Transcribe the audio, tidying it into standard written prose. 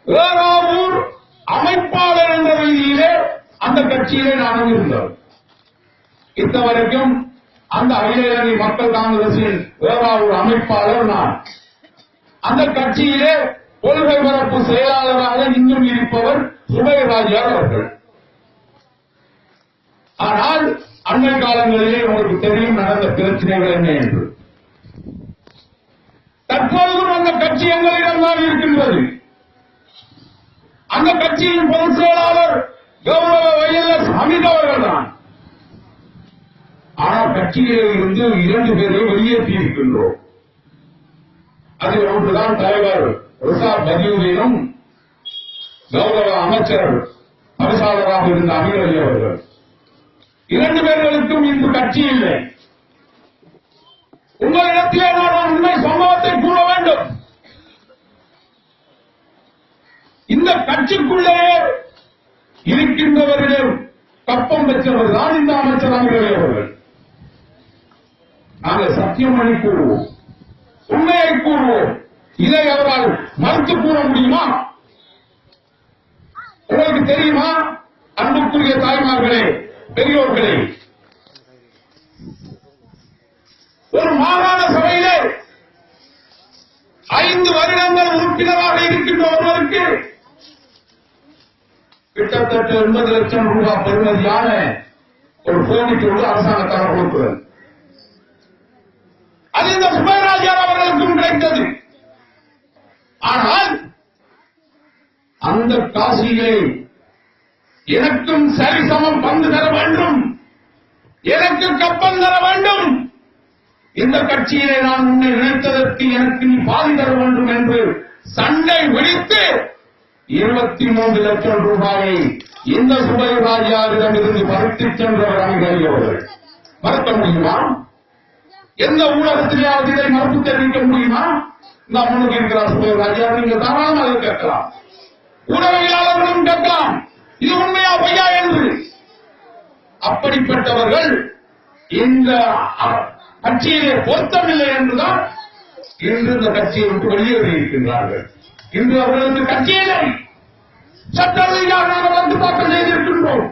ஏறாவூர் அமைப்பாளர் என்ற ரீதியிலே அந்த கட்சியிலே நானும் இருந்தோம். இத்தவரைக்கும் அந்த அகில இலங்கை மக்கள் காங்கிரசின் ஏறாவூர் அமைப்பாளர் நான். அந்த கட்சியிலே கொள்கை பரப்பு செயலாளராக இன்னும் இருப்பவர் சுபைராஜர் அவர்கள். ஆனால் அண்மை காலங்களிலே உங்களுக்கு தெரியும் நடந்த பிரச்சனைகள் என்ன என்று. தற்போதும் அந்த கட்சி எங்களிடம் தான் இருக்கின்றது. அந்த கட்சியின் பொதுச் செயலாளர் கௌரவ வைஎல்எஸ் அமித் அவர்கள் தான். ஆனால் கட்சியிலே இருந்து 2 பேரை வெளியேற்றி இருக்கின்றோம். அதில் ஒன்றுதான் தலைவர் ரிசாத் பதியுதீனும் கௌரவ அமைச்சர் பரிசாளராக இருந்த அமீர் அலி அவர்கள். 2 பேர்களுக்கும் இன்று கட்சி இல்லை. உங்களிடத்திலே நான் உண்மை சம்பவத்தை கூற வேண்டும். இந்த கட்சிக்குள்ளே இருக்கின்றவர்கள் கப்பம் பெற்றவர் தான் இந்த அமைச்சர் அமீர் அலி அவர்கள். நாங்கள் சத்தியம் பண்ணி கூறுவோம், உண்மையை கூறுவோம். இதை அவரால் மறுத்து கூற முடியுமா? உங்களுக்கு தெரியுமா அன்புக்குரிய தாய்மார்களே, பெரியோர்களே, ஒரு மாகாண சபையிலே 5 வருடங்கள் உறுப்பினராக இருக்கின்ற ஒருவருக்கு கிட்டத்தட்ட 80 லட்சம் ரூபாய் பெறுமதியான ஒரு கோரிக்கை அரசாங்கத்தால் கொடுக்கிறது. அது இந்த சுபைராஜர் அவர்களுக்கும் கிடைத்தது. ஆனால் அந்த காசியிலே எனக்கும் சரிசமம் பங்கு தர வேண்டும், எனக்கு கப்பம் தர வேண்டும், இந்த கட்சியிலே நான் உன்னை நினைத்ததற்கு எனக்கு நீ பாதி தர வேண்டும் என்று சண்டை விடுத்து 23 லட்சம் ரூபாயை இந்த சுபைராஜாரிடம் இருந்து பறித்துச் சென்றவர் அமீர் அவர்கள். மறுக்க முடியுமா? எந்த ஊடகத்திலேயாவது இதை மறுப்பு தெரிவிக்க முடியுமா? இந்த முன்னுக்கு இருக்கிறார் சுபைராஜா, நீங்கள் தாராளமாக கேட்கலாம், ஊடகவியலாளர்களும் கேட்கலாம், இது உண்மையா பொய்யா என்று. அப்படிப்பட்டவர்கள் இந்த கட்சியிலே பொருத்தமில்லை என்றுதான் இன்று இந்த கட்சியை விட்டு வெளியேறி இருக்கின்றார்கள். இன்று அவர்களுக்கு கட்சியிலே சட்ட ரீதியாக நாங்கள் வந்து தாக்கல் செய்திருக்கின்றோம்.